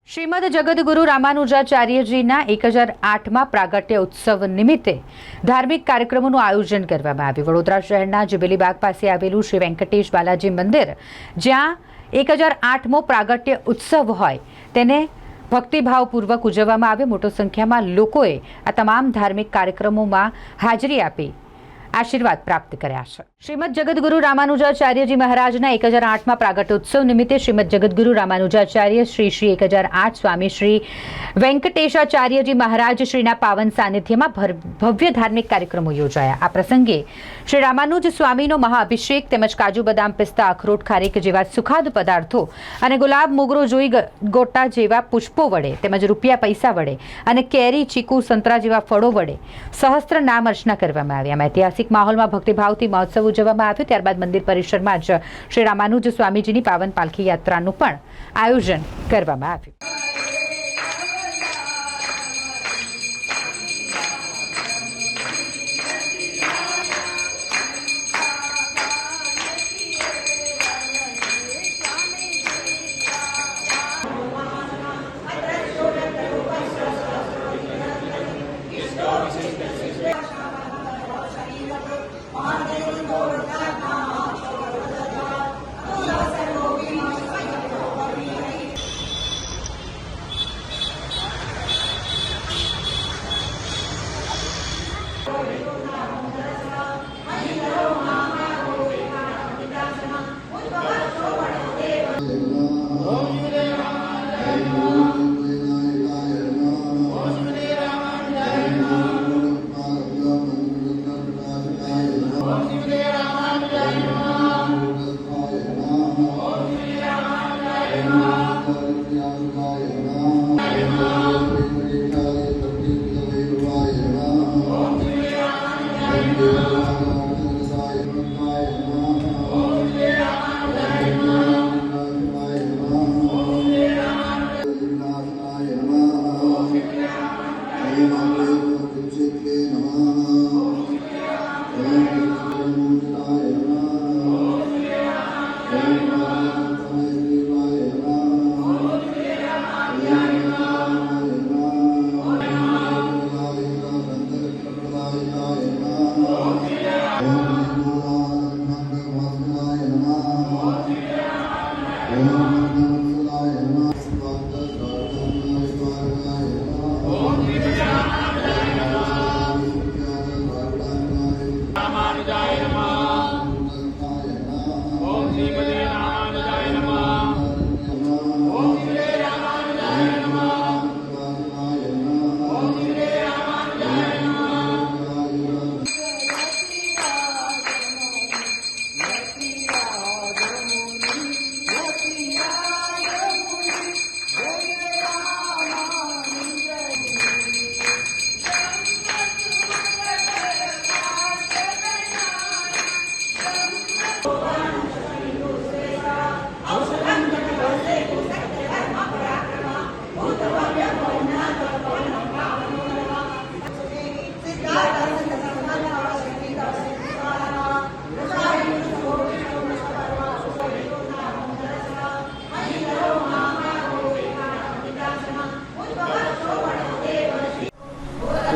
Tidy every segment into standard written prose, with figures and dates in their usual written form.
શ્રીમદ જગદગુરુ રામાનુજાચાર્યજીના 1008મા પ્રાગટ્ય ઉત્સવ નિમિત્તે ધાર્મિક કાર્યક્રમોનું આયોજન કરવામાં આવ્યું। વડોદરા શહેરના જુબેલીબાગ પાસે આવેલું શ્રી વેંકટેશ બાલાજી મંદિર, જ્યાં 1008મો પ્રાગટ્ય ઉત્સવ હોય તેને ભક્તિભાવપૂર્વક ઉજવવામાં આવ્યો। મોટી સંખ્યામાં લોકોએ આ તમામ ધાર્મિક કાર્યક્રમોમાં હાજરી આપી આશીર્વાદ પ્રાપ્ત કર્યા છે। શ્રીમદ જગદગુરુ રામાનુજાચાર્યજી મહારાજના 1008મા પ્રાગટ્યોત્સવ નિમિત્તે શ્રીમદ જગદગુરુ રામાનુજાચાર્ય શ્રી 1008 સ્વામી શ્રી વેંકટેશાચાર્યજી મહારાજ શ્રીના પાવન સાનિધ્યમાં ભવ્ય ધાર્મિક કાર્યક્રમો યોજાયા। આ પ્રસંગે શ્રી રામાનુજ સ્વામીનો મહાઅભિષેક તેમજ કાજુ બદામ પિસ્તા અખરોટ ખારેક જેવા સુખાદ પદાર્થો અને ગુલાબ મોગરો જોઈ ગોટા જેવા પુષ્પો વડે તેમજ રૂપિયા પૈસા વડે અને કેરી ચીકુ સંતરા જેવા ફળો વડે સહસ્ત્ર નામ અર્ચના કરવામાં આવ્યા। ऐतिहासिक माहौल में भक्तिभाव महोत्सव उजवવામાં આવ્યો। ત્યારબાદ મંદિર પરિસરમાં જ શ્રી રામાનુજ સ્વામીજીની પાવન પાલખી યાત્રાનું પણ આયોજન કરવામાં આવ્યું।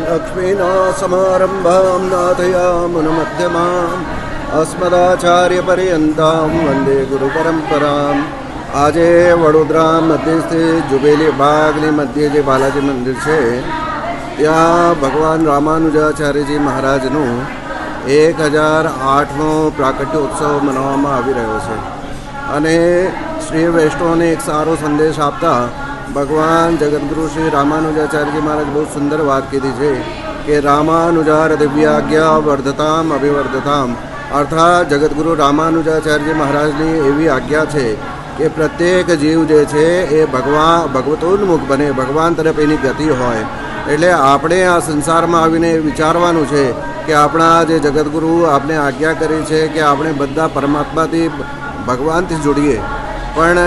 लक्ष्मीना समारंभां नाथयामुनमध्यमाम् अस्मदाचार्यपर्यन्तां वंदे गुरुपरंपराम्। આજે વડોદરા મધ્યસ્થ જુબેલીબાગની મધ્યે જે બાલાજી મંદિર છે ત્યાં ભગવાન રામાનુજાચાર્યજી મહારાજનું 1008મો પ્રાગટ્યોત્સવ મનાવવામાં આવી રહ્યો છે અને શ્રી વૈષ્ણવને એક સારો સંદેશ આપતા ભગવાન જગદગુરુ શ્રી રામાનુજાચાર્યજી મહારાજ બહુ સુંદર વાત કીધી છે કે રામાનુજાર દિવ્યાજ્ઞા વર્ધતામ અભિવર્ધતામ, અર્થાત જગદગુરુ રામાનુજાચાર્યજી મહારાજની એવી આજ્ઞા છે કે પ્રત્યેક જીવ જે છે એ ભગવતોન્મુખ બને, ભગવાન તરફ એની ગતિ હોય। એટલે આપણે આ સંસારમાં આવીને વિચારવાનું છે કે આપણા જે જગદગુરુ આપણે આજ્ઞા કરી છે કે આપણે બધા પરમાત્માથી ભગવાનથી જોડીએ, પણ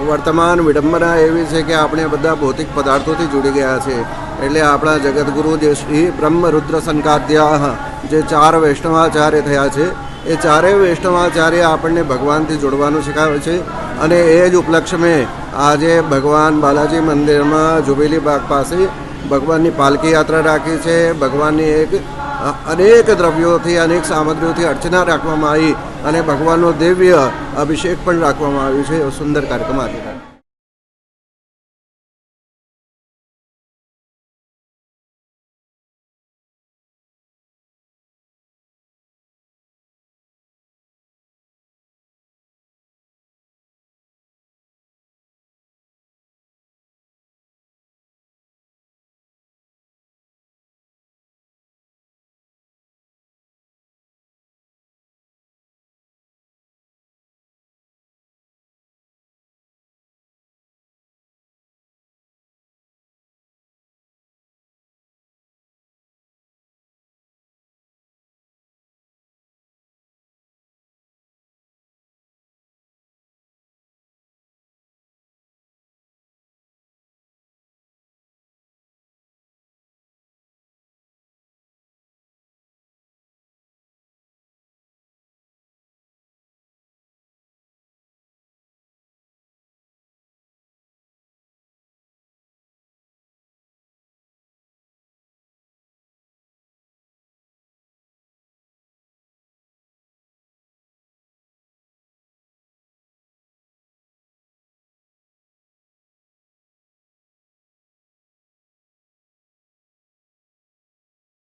વર્તમાન વિડંબના એવી છે કે આપણે બધા ભૌતિક પદાર્થોથી જોડી ગયા છે। એટલે આપણા જગદગુરુ જે શ્રી બ્રહ્મ રુદ્ર સંકાદ્યા જે 4 વૈષ્ણવાચાર્ય થયા છે એ ચારેય વૈષ્ણવાચાર્ય આપણને ભગવાનથી જોડવાનું શીખવે છે અને એ જ ઉપલક્ષ્ય મેં આજે ભગવાન બાલાજી મંદિરમાં જુબેલી બાગ પાસે ભગવાનની પાલકી યાત્રા રાખી છે. ભગવાનની અનેક દ્રવ્યોથી અનેક સામગ્રીઓથી અર્ચના રાખવામાં આવી અને ભગવાનનો દિવ્ય અભિષેક પણ રાખવામાં આવ્યું છે. એવો સુંદર કાર્યક્રમ આજે